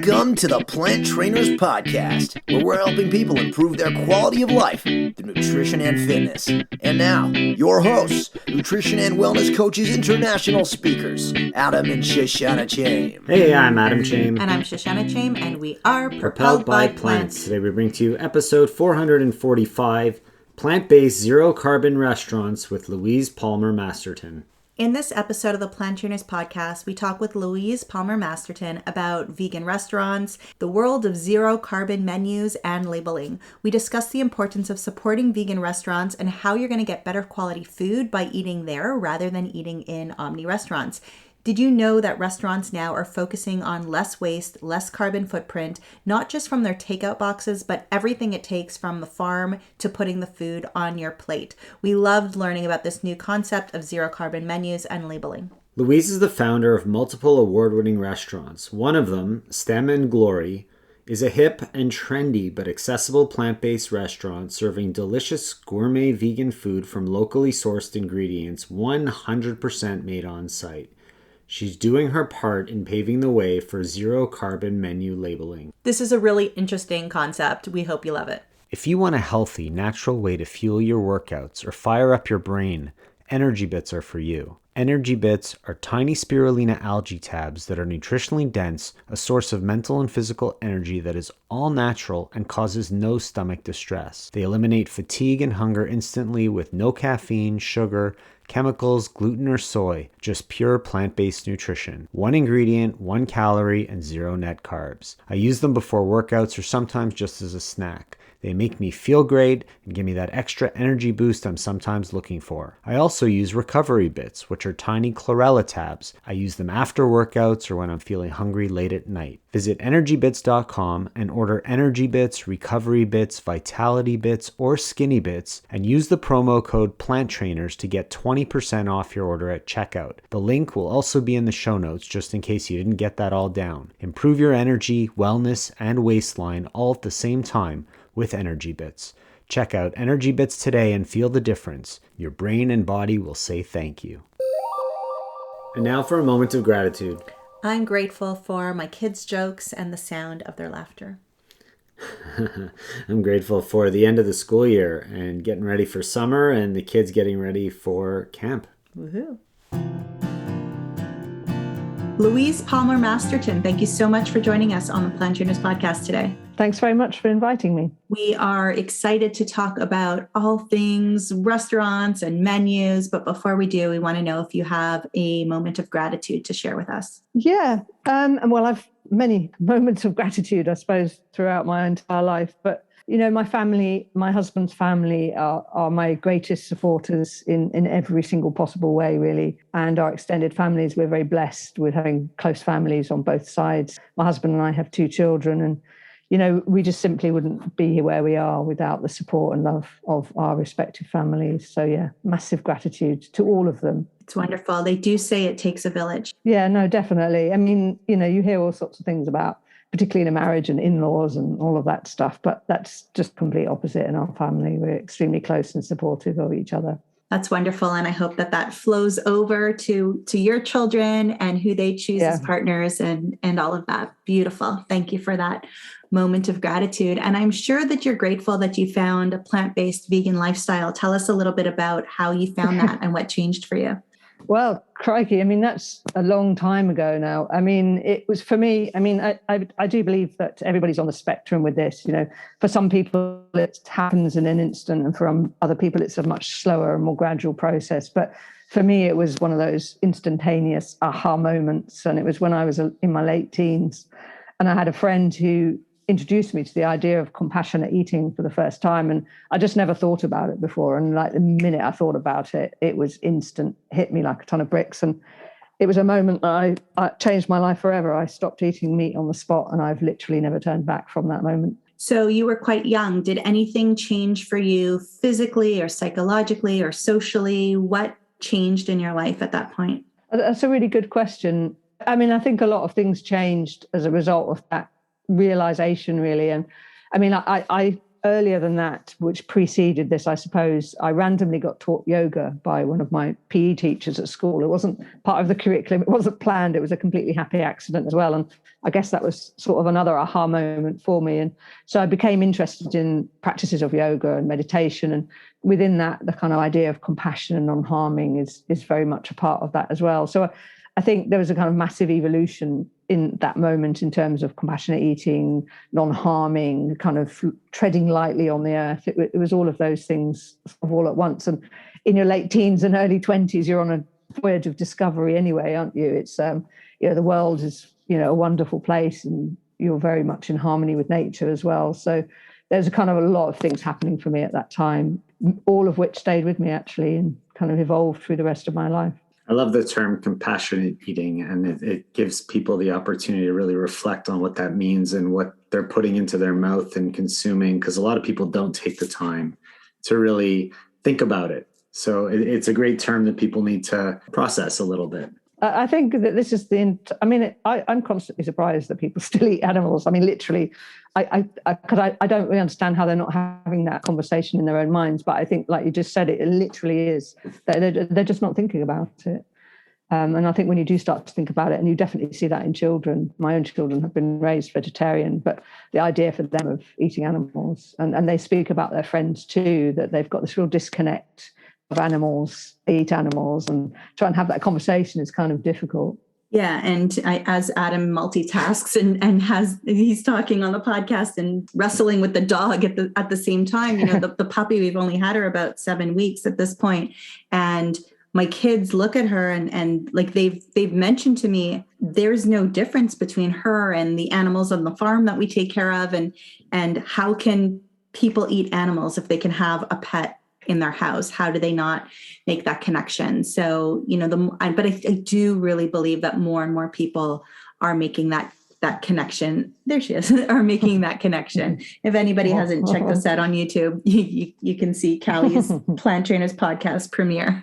Welcome to the Plant Trainers Podcast, where we're helping people improve their quality of life through nutrition and fitness. And now, your hosts, nutrition and wellness coaches, international speakers, Adam and Shoshana Chaim. Hey, I'm Adam Chaim. And I'm Shoshana Chaim, and we are Propelled by Plants. Today we bring to you episode 445, Plant-Based Zero-Carbon Restaurants with Louise Palmer-Masterton. In this episode of the Plant Trainers Podcast, we talk with Louise Palmer-Masterton about vegan restaurants, the world of zero-carbon menus, and labeling. We discuss the importance of supporting vegan restaurants and how you're going to get better quality food by eating there rather than eating in omni restaurants. Did you know that restaurants now are focusing on less waste, less carbon footprint, not just from their takeout boxes, but everything it takes from the farm to putting the food on your plate? We loved learning about this new concept of zero carbon menus and labeling. Louise is the founder of multiple award-winning restaurants. One of them, Stem and Glory, is a hip and trendy but accessible plant-based restaurant serving delicious gourmet vegan food from locally sourced ingredients, 100% made on site. She's doing her part in paving the way for zero-carbon menu labeling. This is a really interesting concept. We hope you love it. If you want a healthy, natural way to fuel your workouts or fire up your brain, Energy Bits are for you. Energy Bits are tiny spirulina algae tabs that are nutritionally dense, a source of mental and physical energy that is all natural and causes no stomach distress. They eliminate fatigue and hunger instantly with no caffeine, sugar, chemicals, gluten, or soy, just pure plant-based nutrition. One ingredient, 1 calorie, and 0 net carbs. I use them before workouts or sometimes just as a snack. They make me feel great and give me that extra energy boost I'm sometimes looking for. I also use Recovery Bits, which are tiny chlorella tabs. I use them after workouts or when I'm feeling hungry late at night. Visit energybits.com and order Energy Bits, Recovery Bits, Vitality Bits, or Skinny Bits, and use the promo code PLANTTRAINERS to get 20% off your order at checkout. The link will also be in the show notes just in case you didn't get that all down. Improve your energy, wellness, and waistline all at the same time with Energy Bits. Check out Energy Bits today and feel the difference. Your brain and body will say thank you. And now for a moment of gratitude. I'm grateful for my kids' jokes and the sound of their laughter. I'm grateful for the end of the school year and getting ready for summer and the kids getting ready for camp. Woohoo! Louise Palmer-Masterton, thank you so much for joining us on the Plant Trainers Podcast today. Thanks very much for inviting me. We are excited to talk about all things restaurants and menus, but before we do, we want to know if you have a moment of gratitude to share with us. Yeah, well, I've many moments of gratitude, I suppose, throughout my entire life, but you know, my family, my husband's family are my greatest supporters in every single possible way, really. And our extended families, we're very blessed with having close families on both sides. My husband and I have 2 children, and, you know, we just simply wouldn't be where we are without the support and love of our respective families. So, yeah, massive gratitude to all of them. It's wonderful. They do say it takes a village. Yeah, no, definitely. I mean, you know, you hear all sorts of things about, particularly in a marriage and in-laws and all of that stuff. But that's just complete opposite in our family. We're extremely close and supportive of each other. That's wonderful. And I hope that flows over to your children and who they choose as partners and all of that. Beautiful. Thank you for that moment of gratitude. And I'm sure that you're grateful that you found a plant-based vegan lifestyle. Tell us a little bit about how you found that and what changed for you. Well, crikey, I mean, that's a long time ago now. I mean, it was for me, I mean, I do believe that everybody's on the spectrum with this. You know, for some people, it happens in an instant, and for other people, it's a much slower and more gradual process. But for me, it was one of those instantaneous aha moments. And it was when I was in my late teens. And I had a friend who introduced me to the idea of compassionate eating for the first time. And I just never thought about it before. And like the minute I thought about it, it was instant, hit me like a ton of bricks. And it was a moment that I changed my life forever. I stopped eating meat on the spot, and I've literally never turned back from that moment. So you were quite young. Did anything change for you physically or psychologically or socially? What changed in your life at that point? That's a really good question. I mean, I think a lot of things changed as a result of that realization, really. And I mean, I earlier than that, which preceded this, I suppose, I randomly got taught yoga by one of my PE teachers at school. It wasn't part of the curriculum. It wasn't planned. It was a completely happy accident as well. And I guess that was sort of another aha moment for me. And so I became interested in practices of yoga and meditation. And within that, the kind of idea of compassion and non-harming is very much a part of that as well. So I think there was a kind of massive evolution in that moment in terms of compassionate eating, non-harming, kind of treading lightly on the earth. It was all of those things all at once. And in your late teens and early 20s, you're on a voyage of discovery anyway, aren't you? It's, the world is, a wonderful place, and you're very much in harmony with nature as well. So there's a kind of a lot of things happening for me at that time, all of which stayed with me actually and kind of evolved through the rest of my life. I love the term compassionate eating, and it gives people the opportunity to really reflect on what that means and what they're putting into their mouth and consuming, because a lot of people don't take the time to really think about it. So it's a great term that people need to process a little bit. I think that this is I'm constantly surprised that people still eat animals. I mean, literally, I don't really understand how they're not having that conversation in their own minds. But I think, like you just said, it literally is. They're just not thinking about it. And I think when you do start to think about it, and you definitely see that in children, my own children have been raised vegetarian, but the idea for them of eating animals, and they speak about their friends too, that they've got this real disconnect of animals, eat animals, and try and have that conversation is kind of difficult. Yeah, and as Adam multitasks and he's talking on the podcast and wrestling with the dog at the same time. The puppy, we've only had her about 7 weeks at this point, and my kids look at her and like they've mentioned to me, there's no difference between her and the animals on the farm that we take care of, and how can people eat animals if they can have a pet in their house? How do they not make that connection? So, but I do really believe that more and more people are making that connection. There she is, are making that connection. If anybody hasn't checked us out on YouTube, you can see Callie's Plant Trainers podcast premiere.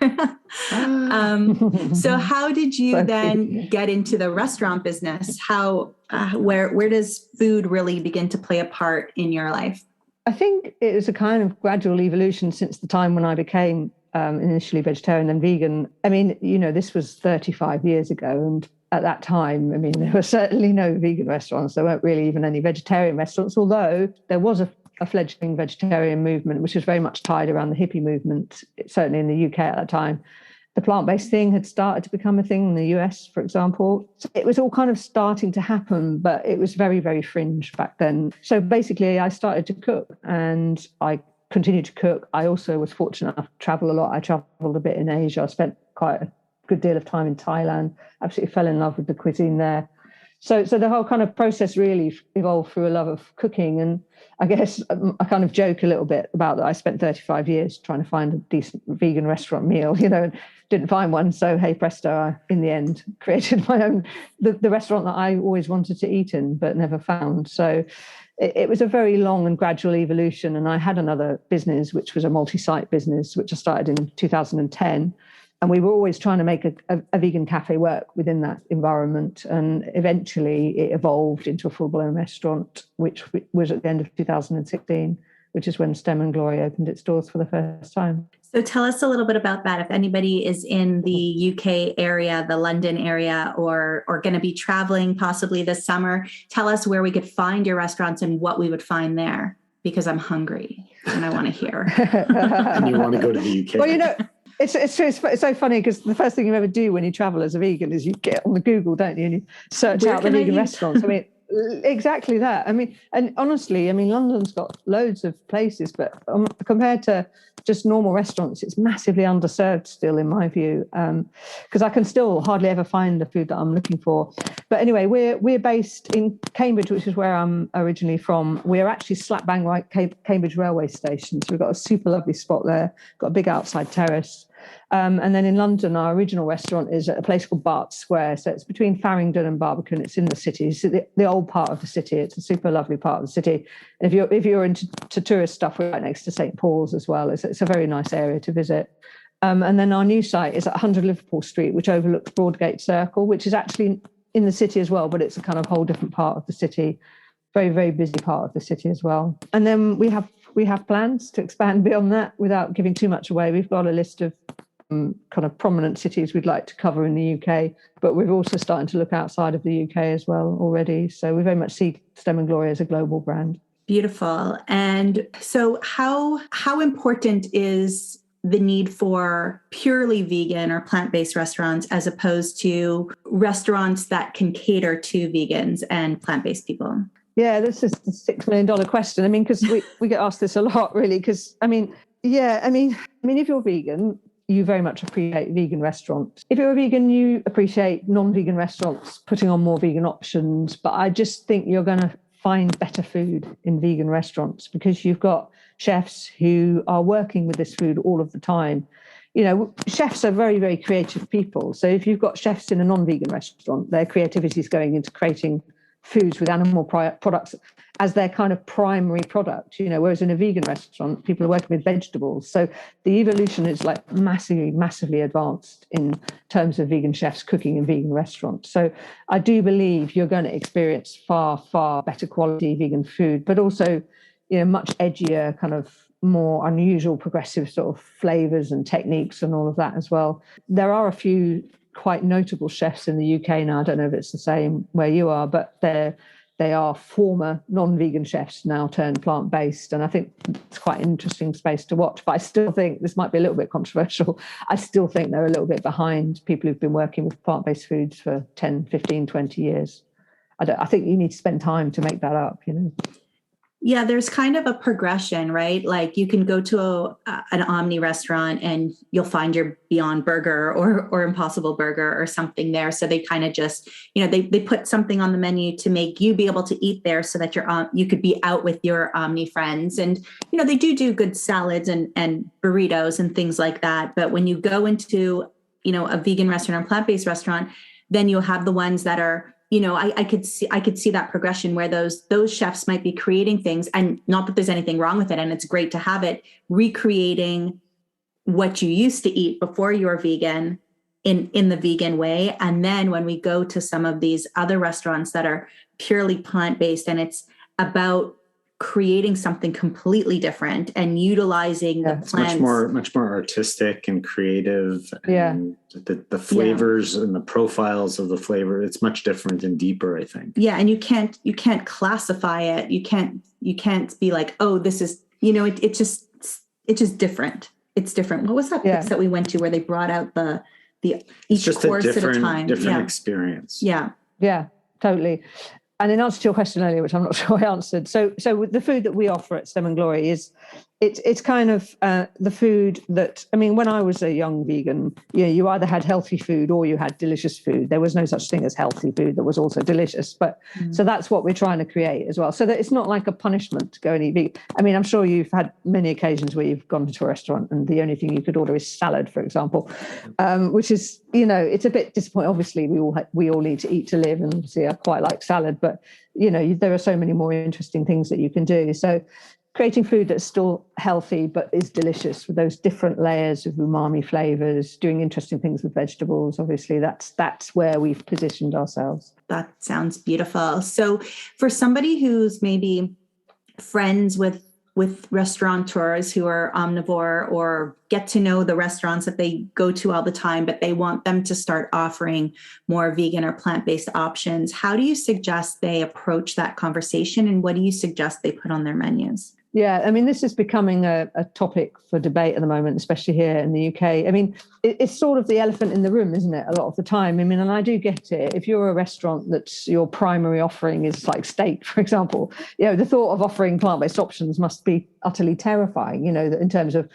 So how did you then get into the restaurant business? How, where does food really begin to play a part in your life? I think it was a kind of gradual evolution since the time when I became initially vegetarian and vegan. I mean, this was 35 years ago. And at that time, I mean, there were certainly no vegan restaurants. There weren't really even any vegetarian restaurants, although there was a fledgling vegetarian movement, which was very much tied around the hippie movement, certainly in the UK at that time. The plant-based thing had started to become a thing in the US, for example. So it was all kind of starting to happen, but it was very, very fringe back then. So basically, I started to cook and I continued to cook. I also was fortunate enough to travel a lot. I traveled a bit in Asia. I spent quite a good deal of time in Thailand. Absolutely fell in love with the cuisine there. So the whole kind of process really evolved through a love of cooking. And I guess I kind of joke a little bit about that. I spent 35 years trying to find a decent vegan restaurant meal, and didn't find one. So, hey, presto, I, in the end, created my own, the restaurant that I always wanted to eat in, but never found. So it was a very long and gradual evolution. And I had another business, which was a multi-site business, which I started in 2010. And we were always trying to make a vegan cafe work within that environment. And eventually it evolved into a full-blown restaurant, which was at the end of 2016, which is when Stem and Glory opened its doors for the first time. So tell us a little bit about that. If anybody is in the UK area, the London area, or going to be traveling possibly this summer, tell us where we could find your restaurants and what we would find there, because I'm hungry and I want to hear. And you want to go to the UK. Well, It's so funny because the first thing you ever do when you travel as a vegan is you get on the Google, don't you? And you search out the vegan restaurants. I mean, exactly that. I mean, and honestly, London's got loads of places, but compared to just normal restaurants, it's massively underserved still, in my view, because I can still hardly ever find the food that I'm looking for. But anyway, we're based in Cambridge, which is where I'm originally from. We're actually slap bang right Cambridge railway station, so we've got a super lovely spot there, got a big outside terrace. And then in London, our original restaurant is at a place called Bart Square. So it's between Farringdon and Barbican. It's in the city. It's the old part of the city. It's a super lovely part of the city. And if you're into tourist stuff, we're right next to St. Paul's as well. It's a very nice area to visit. And then our new site is at 100 Liverpool Street, which overlooks Broadgate Circle, which is actually in the city as well, but it's a kind of whole different part of the city. Very, very busy part of the city as well. And then we have we have plans to expand beyond that without giving too much away. We've got a list of kind of prominent cities we'd like to cover in the UK, but we're also starting to look outside of the UK as well already. So we very much see Stem and Glory as a global brand. Beautiful. And so how important is the need for purely vegan or plant-based restaurants as opposed to restaurants that can cater to vegans and plant-based people? Yeah, this is the $6 million question. I mean, because we get asked this a lot, really, because, I mean, if you're vegan, you very much appreciate vegan restaurants. If you're a vegan, you appreciate non-vegan restaurants putting on more vegan options. But I just think you're going to find better food in vegan restaurants because you've got chefs who are working with this food all of the time. You know, chefs are very, very creative people. So if you've got chefs in a non-vegan restaurant, their creativity is going into creating foods with animal products as their kind of primary product, you know, whereas in a vegan restaurant, people are working with vegetables. So the evolution is like massively advanced in terms of vegan chefs cooking in vegan restaurants. So I do believe you're going to experience far, far better quality vegan food, but also, you know, much edgier, kind of more unusual, progressive sort of flavors and techniques and all of that as well. There are a few quite notable chefs in the UK now. I don't know if it's the same where you are, but they are former non-vegan chefs now turned plant-based. And I think it's quite an interesting space to watch. But I still think this might be a little bit controversial. I still think they're a little bit behind people who've been working with plant-based foods for 10, 15, 20 years. I think you need to spend time to make that up, you know. Yeah, there's kind of a progression, right? Like you can go to an Omni restaurant and you'll find your Beyond Burger or Impossible Burger or something there. So they kind of just, you know, they put something on the menu to make you be able to eat there so that you could be out with your Omni friends. And, you know, they do good salads and burritos and things like that. But when you go into, you know, a vegan restaurant or plant-based restaurant, then you'll have the ones that are, you know, I could see that progression where those chefs might be creating things, and not that there's anything wrong with it, and it's great to have it, recreating what you used to eat before you were vegan in the vegan way. And then when we go to some of these other restaurants that are purely plant-based, and it's about creating something completely different and utilizing the plants. Much more artistic and creative. And the flavors and the profiles of the flavor, it's much different and deeper, I think. Yeah. And you can't classify it. You can't be like, oh, this is, you know, it's just different. It's different. What was that place that we went to where they brought out each course at a time? Different experience. Yeah. Yeah, totally. And in answer to your question earlier, which I'm not sure I answered, so with the food that we offer at Stem and Glory is it's kind of the food that, I mean, when I was a young vegan, you either had healthy food or you had delicious food. There was no such thing as healthy food that was also delicious. But so that's what we're trying to create as well, so that it's not like a punishment to go and eat vegan. I mean, I'm sure you've had many occasions where you've gone to a restaurant and the only thing you could order is salad, for example, which is, you know, it's a bit disappointing. Obviously, we all need to eat to live, and obviously I quite like salad, but, you know, there are so many more interesting things that you can do. So creating food that's still healthy but is delicious with those different layers of umami flavors, doing interesting things with vegetables, obviously that's where we've positioned ourselves. That sounds beautiful. So for somebody who's maybe friends with restaurateurs who are omnivore or get to know the restaurants that they go to all the time, but they want them to start offering more vegan or plant-based options, how do you suggest they approach that conversation, and what do you suggest they put on their menus? Yeah, I mean, this is becoming a topic for debate at the moment, especially here in the UK. I mean, it's sort of the elephant in the room, isn't it, a lot of the time? I mean, and I do get it. If you're a restaurant that's your primary offering is like steak, for example, you know, the thought of offering plant-based options must be utterly terrifying, you know, in terms of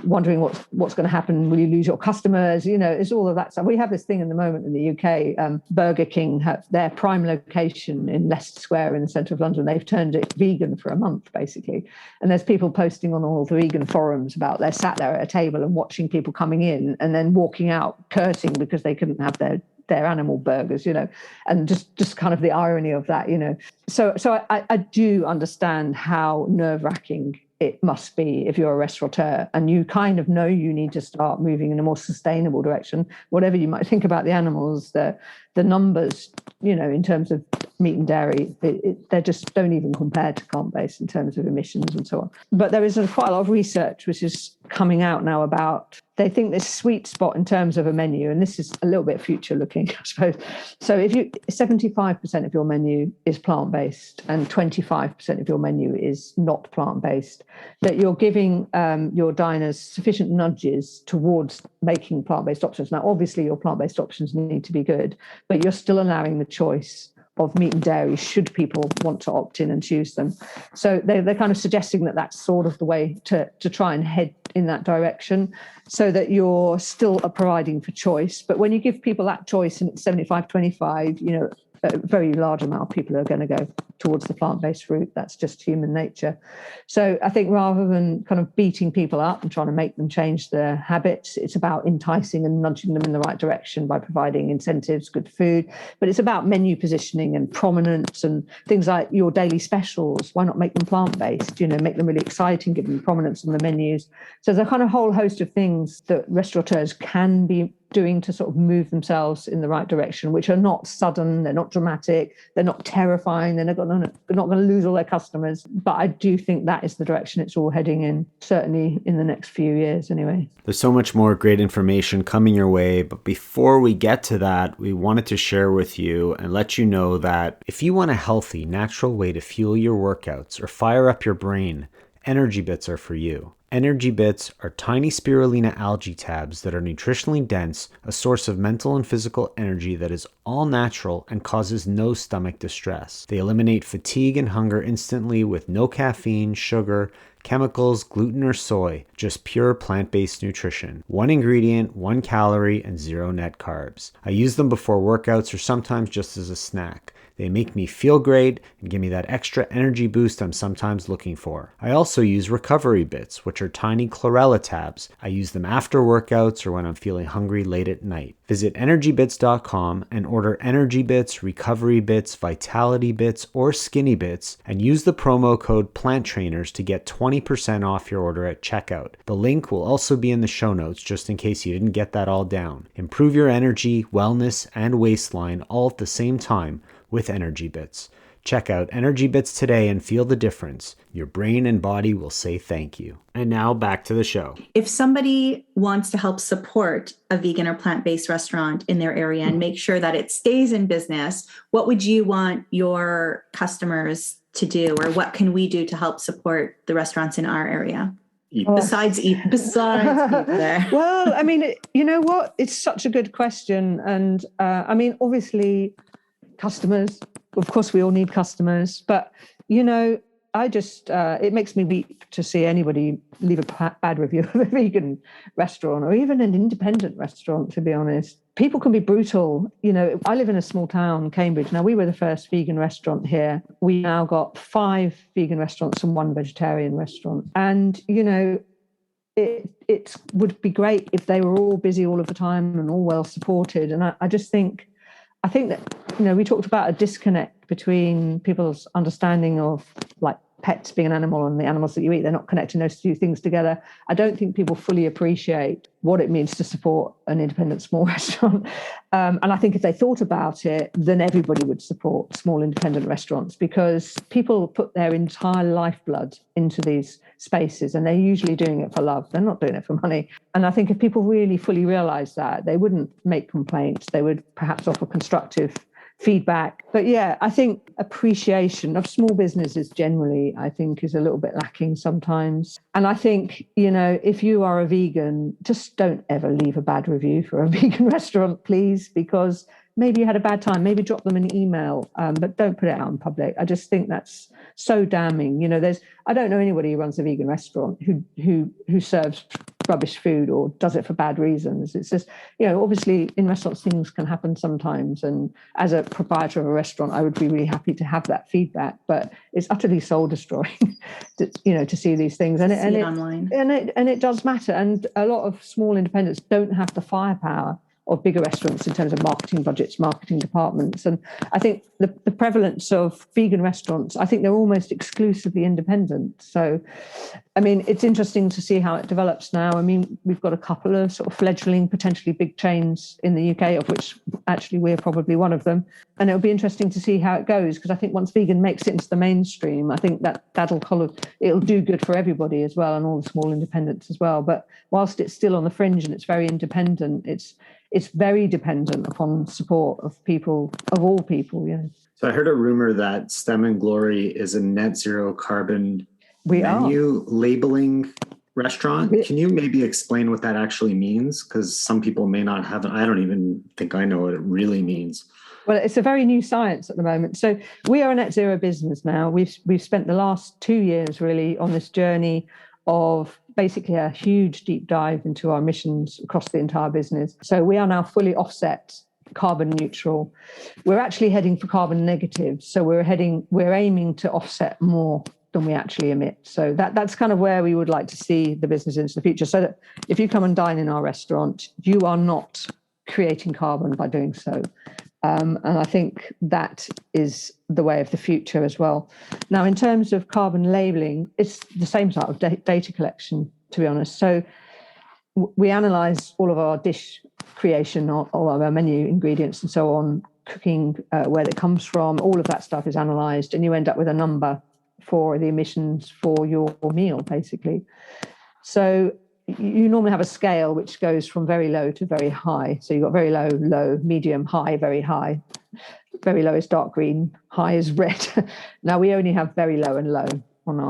wondering what's going to happen. Will you lose your customers? You know, it's all of that stuff. We have this thing in the moment in the UK. Burger King have their prime location in Leicester Square in the centre of London. They've turned it vegan for a month, basically. And there's people posting on all the vegan forums about they're sat there at a table and watching people coming in and then walking out cursing because they couldn't have their animal burgers, you know, and just kind of the irony of that, you know. So I do understand how nerve-wracking it must be if you're a restaurateur and you kind of know you need to start moving in a more sustainable direction. Whatever you might think about the animals, the numbers, you know, in terms of meat and dairy, they just don't even compare to plant-based in terms of emissions and so on. But there is quite a lot of research which is coming out now about, they think this sweet spot in terms of a menu, and this is a little bit future looking, I suppose. So if 75% of your menu is plant-based and 25% of your menu is not plant-based, that you're giving your diners sufficient nudges towards making plant-based options. Now, obviously, your plant-based options need to be good, but you're still allowing the choice of meat and dairy should people want to opt in and choose them. So they're kind of suggesting that that's sort of the way to try and head in that direction, so that you're still providing for choice. But when you give people that choice and it's 75-25, a very large amount of people are going to go towards the plant-based route. That's just human nature. So I think rather than kind of beating people up and trying to make them change their habits, it's about enticing and nudging them in the right direction by providing incentives, good food. But it's about menu positioning and prominence and things like your daily specials. Why not make them plant-based? Make them really exciting, give them prominence on the menus. So there's a kind of whole host of things that restaurateurs can be doing to sort of move themselves in the right direction, which are not sudden, they're not dramatic, they're not terrifying, they're not going to lose all their customers. But I do think that is the direction it's all heading in, certainly in the next few years anyway. There's so much more great information coming your way, but before we get to that, we wanted to share with you and let you know that if you want a healthy, natural way to fuel your workouts or fire up your brain, Energy Bits are for you. Energy Bits are tiny spirulina algae tabs that are nutritionally dense, a source of mental and physical energy that is all natural and causes no stomach distress. They eliminate fatigue and hunger instantly with no caffeine, sugar, chemicals, gluten, or soy, just pure plant-based nutrition. 1 ingredient, 1 calorie, and 0 net carbs. I use them before workouts or sometimes just as a snack. They make me feel great and give me that extra energy boost I'm sometimes looking for. I also use Recovery Bits, which are tiny chlorella tabs. I use them after workouts or when I'm feeling hungry late at night. Visit energybits.com and order Energy Bits, Recovery Bits, Vitality Bits, or Skinny Bits, and use the promo code PLANTTRAINERS to get 20% off your order at checkout. The link will also be in the show notes just in case you didn't get that all down. Improve your energy, wellness, and waistline all at the same time with Energy Bits. Check out Energy Bits today and feel the difference. Your brain and body will say thank you. And now back to the show. If somebody wants to help support a vegan or plant-based restaurant in their area and make sure that it stays in business, what would you want your customers to do, or what can we do to help support the restaurants in our area? Besides eat there. Well, I mean, you know what? It's such a good question. And I mean, obviously, customers, of course, we all need customers. But, I just, it makes me weep to see anybody leave a bad review of a vegan restaurant or even an independent restaurant, to be honest. People can be brutal. I live in a small town, Cambridge. Now, we were the first vegan restaurant here. We now got 5 vegan restaurants and 1 vegetarian restaurant. And, it would be great if they were all busy all of the time and all well supported. And I think that, we talked about a disconnect between people's understanding of like pets being an animal and the animals that you eat. They're not connecting those two things together. I don't think people fully appreciate what it means to support an independent small restaurant. And I think if they thought about it, then everybody would support small independent restaurants, because people put their entire lifeblood into these spaces and they're usually doing it for love. They're not doing it for money. And I think if people really fully realize that, they wouldn't make complaints. They would perhaps offer constructive feedback. But yeah, I think appreciation of small businesses generally, I think, is a little bit lacking sometimes. And I think, if you are a vegan, just don't ever leave a bad review for a vegan restaurant, please, because maybe you had a bad time. Maybe drop them an email, but don't put it out in public. I just think that's so damning. I don't know anybody who runs a vegan restaurant who serves rubbish food or does it for bad reasons. It's just, obviously in restaurants things can happen sometimes. And as a proprietor of a restaurant, I would be really happy to have that feedback. But it's utterly soul destroying, to see these things. And it online. And it does matter. And a lot of small independents don't have the firepower bigger restaurants in terms of marketing budgets, marketing departments. And I think the prevalence of vegan restaurants, I think they're almost exclusively independent. So, I mean, it's interesting to see how it develops now. I mean, we've got a couple of sort of fledgling, potentially big chains in the UK, of which actually we're probably one of them. And it'll be interesting to see how it goes, because I think once vegan makes it into the mainstream, I think it'll do good for everybody as well, and all the small independents as well. But whilst it's still on the fringe and it's very independent, it's very dependent upon support of people, of all people. So I heard a rumor that Stem and Glory is a net zero carbon menu labeling restaurant. Can you maybe explain what that actually means? Because some people may not have, I don't even think I know what it really means. Well, it's a very new science at the moment. So we are a net zero business now. We've spent the last 2 years really on this journey of basically a huge deep dive into our emissions across the entire business. So we are now fully offset, carbon neutral. We're actually heading for carbon negative. So we're aiming to offset more than we actually emit. So that's kind of where we would like to see the business into the future. So that if you come and dine in our restaurant, you are not creating carbon by doing so. And I think that is the way of the future as well. Now, in terms of carbon labelling, it's the same sort of data collection, to be honest. So we analyse all of our dish creation, all of our menu ingredients and so on, cooking, where it comes from, all of that stuff is analysed, and you end up with a number for the emissions for your meal, basically. So you normally have a scale which goes from very low to very high. So you've got very low, low, medium, high, very high. Very low is dark green, high is red. Now we only have very low and low on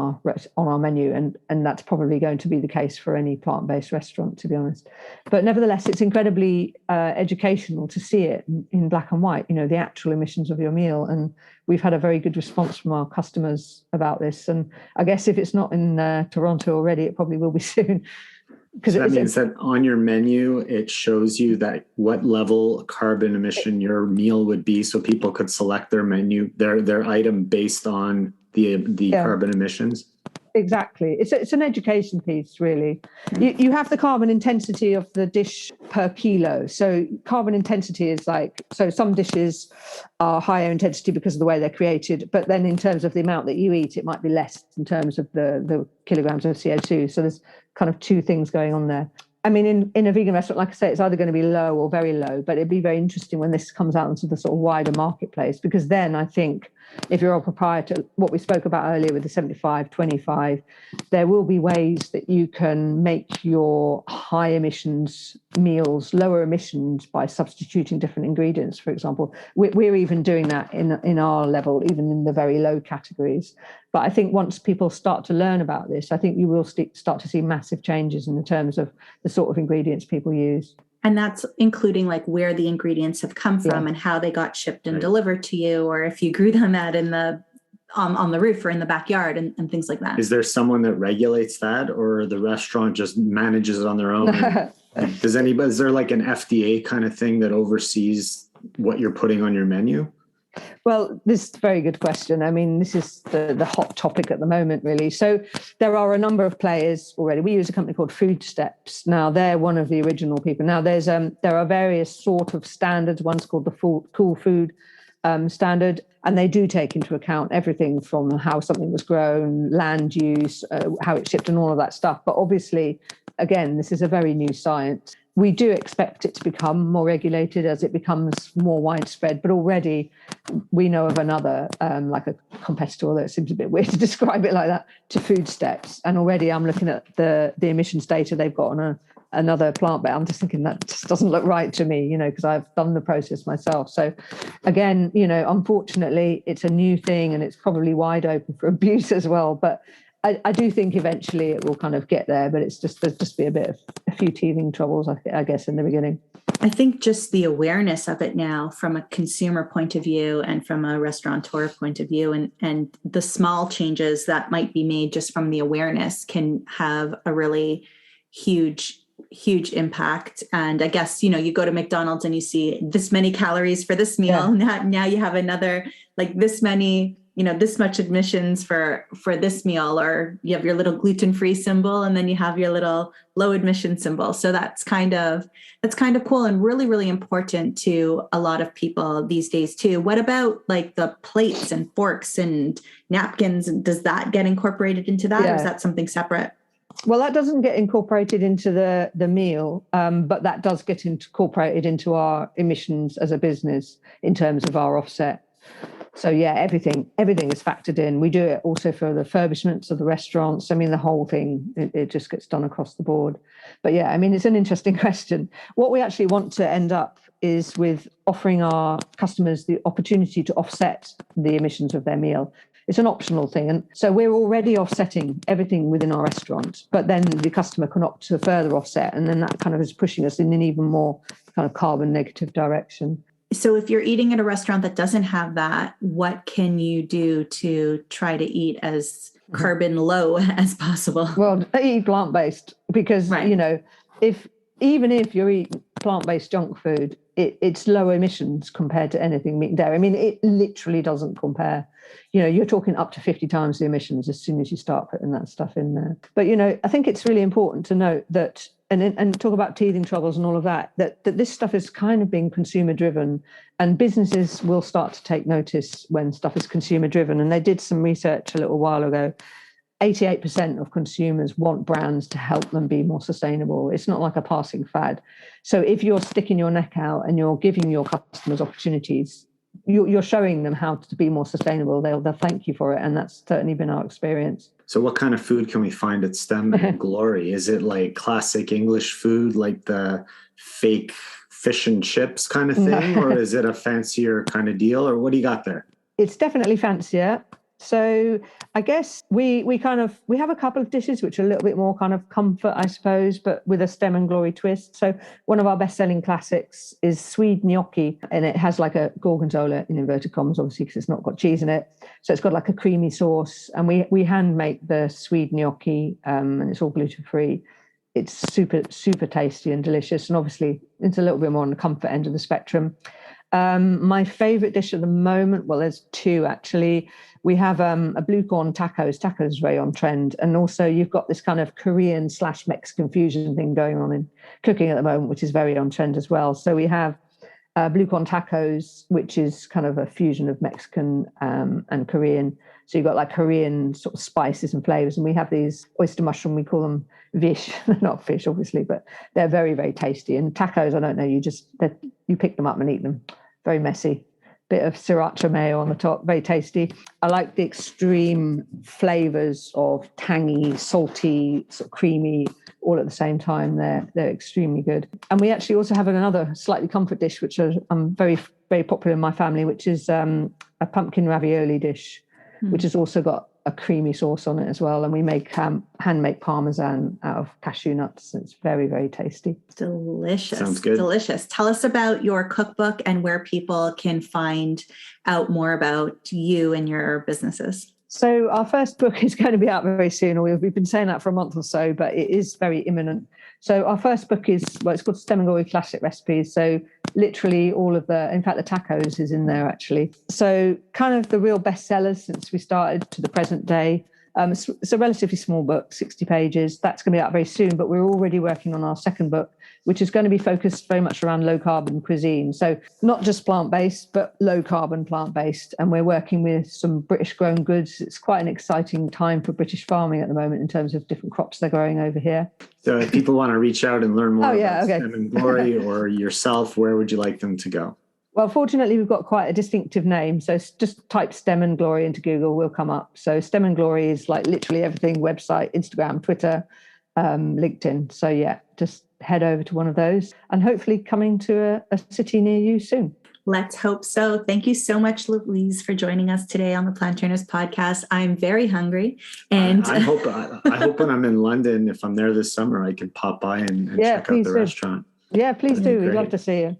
our menu, and that's probably going to be the case for any plant-based restaurant, to be honest. But nevertheless, it's incredibly educational to see it in black and white, the actual emissions of your meal. And we've had a very good response from our customers about this. And I guess if it's not in Toronto already, it probably will be soon. So that means that on your menu, it shows you that what level carbon emission your meal would be, so people could select their menu, their item based on the carbon emissions. Exactly. It's an education piece, really. You have the carbon intensity of the dish per kilo. So carbon intensity is so some dishes are higher intensity because of the way they're created, but then in terms of the amount that you eat, it might be less in terms of the kilograms of CO2. So there's kind of two things going on there. I mean, in a vegan restaurant, like I say, it's either going to be low or very low, but it'd be very interesting when this comes out into the sort of wider marketplace, because then I think if you're a proprietor, what we spoke about earlier with the 75-25, there will be ways that you can make your high emissions meals lower emissions by substituting different ingredients, for example. We're even doing that in our level, even in the very low categories. But I think once people start to learn about this, I think you will start to see massive changes in the terms of the sort of ingredients people use. And that's including where the ingredients have come from and how they got shipped and delivered to you, or if you grew them on the roof or in the backyard and things like that. Is there someone that regulates that, or the restaurant just manages it on their own? Is there an FDA kind of thing that oversees what you're putting on your menu? Well, this is a very good question. I mean, this is the hot topic at the moment, really. So there are a number of players already. We use a company called Food Steps. Now, they're one of the original people. Now, there are various sort of standards. One's called the Cool Food standard, and they do take into account everything from how something was grown, land use, how it's shipped, and all of that stuff. But obviously, again, this is a very new science. We do expect it to become more regulated as it becomes more widespread, but already we know of another, like a competitor, although it seems a bit weird to describe it like that, to Food Steps. And already I'm looking at the emissions data they've got on another plant, but I'm just thinking that just doesn't look right to me, because I've done the process myself. So again, unfortunately, it's a new thing and it's probably wide open for abuse as well. But I do think eventually it will kind of get there, but there's just be a few teething troubles, I guess, in the beginning. I think just the awareness of it now from a consumer point of view and from a restaurateur point of view, and the small changes that might be made just from the awareness can have a really huge impact. And I guess, you go to McDonald's and you see this many calories for this meal. Yeah. Now you have another, this many this much admissions for this meal, or you have your little gluten-free symbol and then you have your little low admission symbol. So that's kind of cool and really, really important to a lot of people these days too. What about like the plates and forks and napkins? Does that get incorporated into that, or is that something separate? Well, that doesn't get incorporated into the meal, but that does get incorporated into our emissions as a business in terms of our offset. So yeah, everything is factored in. We do it also for the refurbishments of the restaurants. I mean, the whole thing, it just gets done across the board. But yeah, I mean, it's an interesting question. What we actually want to end up is with offering our customers the opportunity to offset the emissions of their meal. It's an optional thing. And so we're already offsetting everything within our restaurant, but then the customer can opt to further offset. And then that kind of is pushing us in an even more kind of carbon negative direction. So if you're eating at a restaurant that doesn't have that, what can you do to try to eat as carbon low as possible? Well, eat plant-based, because, even if you're eating plant-based junk food, it's low emissions compared to anything meat and dairy. I mean, it literally doesn't compare. You're talking up to 50 times the emissions as soon as you start putting that stuff in there. But, I think it's really important to note that, and talk about teething troubles and all of that this stuff is kind of being consumer driven, and businesses will start to take notice when stuff is consumer driven. And they did some research a little while ago. 88% of consumers want brands to help them be more sustainable. It's not like a passing fad. So if you're sticking your neck out and you're giving your customers opportunities, you're showing them how to be more sustainable. They'll thank you for it. And that's certainly been our experience. So what kind of food can we find at Stem and Glory? Is it like classic English food, like the fake fish and chips kind of thing? Or is it a fancier kind of deal? Or what do you got there? It's definitely fancier. So I guess we have a couple of dishes which are a little bit more kind of comfort, I suppose, but with a Stem and Glory twist. So one of our best-selling classics is Swede gnocchi, and it has like a gorgonzola in inverted commas, obviously, because it's not got cheese in it. So it's got like a creamy sauce, and we hand make the Swede gnocchi, and it's all gluten-free. It's super, super tasty and delicious, and obviously it's a little bit more on the comfort end of the spectrum. My favorite dish at the moment, well, there's two actually. We have a blue corn tacos. Tacos is very on trend. And also you've got this kind of Korean/Mexican fusion thing going on in cooking at the moment, which is very on trend as well. So we have blue corn tacos, which is kind of a fusion of Mexican and Korean. So you've got like Korean sort of spices and flavors. And we have these oyster mushroom, we call them vish, not fish, obviously, but they're very, very tasty. And tacos, I don't know, you pick them up and eat them. Very messy. Bit of sriracha mayo on the top, very tasty. I like the extreme flavors of tangy, salty, sort of creamy, all at the same time. They're extremely good. And we actually also have another slightly comfort dish, which is very, very popular in my family, which is a pumpkin ravioli dish, which has also got a creamy sauce on it as well. And we make hand-make parmesan out of cashew nuts. It's very, very tasty. Delicious. Sounds good. Delicious. Tell us about your cookbook and where people can find out more about you and your businesses. So our first book is going to be out very soon, or we've been saying that for a month or so, but it is very imminent. So our first book it's called Stem and Glory Classic Recipes. So literally in fact, the tacos is in there actually. So kind of the real bestsellers since we started to the present day. It's a relatively small book, 60 pages. That's going to be out very soon, but we're already working on our second book, which is going to be focused very much around low carbon cuisine. So not just plant-based, but low carbon plant-based. And we're working with some British grown goods. It's quite an exciting time for British farming at the moment in terms of different crops they're growing over here. So if people want to reach out and learn more about okay. Stem and Glory or yourself, where would you like them to go? Well, fortunately, we've got quite a distinctive name. So just type Stem and Glory into Google, we'll come up. So Stem and Glory is like literally everything: website, Instagram, Twitter, LinkedIn. So yeah, just head over to one of those and hopefully coming to a city near you soon. Let's hope so. Thank you so much, Louise, for joining us today on the Plant Trainers podcast. I'm very hungry. And I hope when I'm in London, if I'm there this summer, I can pop by and check out the restaurant. Yeah, please do. We'd love to see you.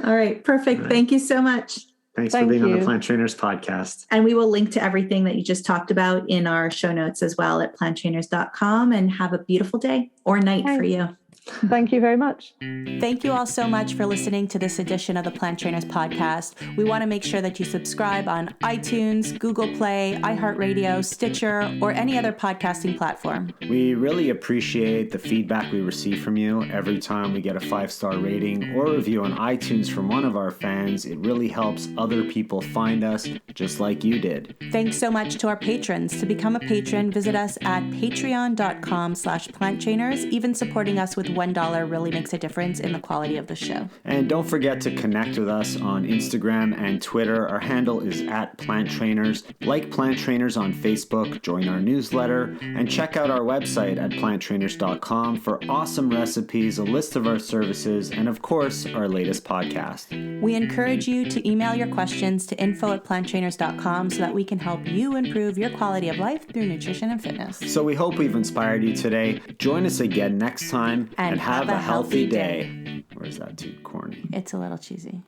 All right. Perfect. All right. Thank you so much. Thanks for being on the Plant Trainers podcast. And we will link to everything that you just talked about in our show notes as well at planttrainers.com, and have a beautiful day or night for you. Thank you very much. Thank you all so much for listening to this edition of the Plant Trainers podcast. We want to make sure that you subscribe on iTunes, Google Play, iHeartRadio, Stitcher, or any other podcasting platform. We really appreciate the feedback we receive from you. Every time we get a 5-star rating or review on iTunes from one of our fans, it really helps other people find us just like you did. Thanks so much to our patrons. To become a patron, visit us at patreon.com/planttrainers. Even supporting us with $1 really makes a difference in the quality of the show. And don't forget to connect with us on Instagram and Twitter. Our handle is @PlantTrainers. Like Plant Trainers on Facebook, join our newsletter, and check out our website at planttrainers.com for awesome recipes, a list of our services, and of course, our latest podcast. We encourage you to email your questions to info@planttrainers.com so that we can help you improve your quality of life through nutrition and fitness. So we hope we've inspired you today. Join us again next time and have a healthy day. Or is that too corny? It's a little cheesy.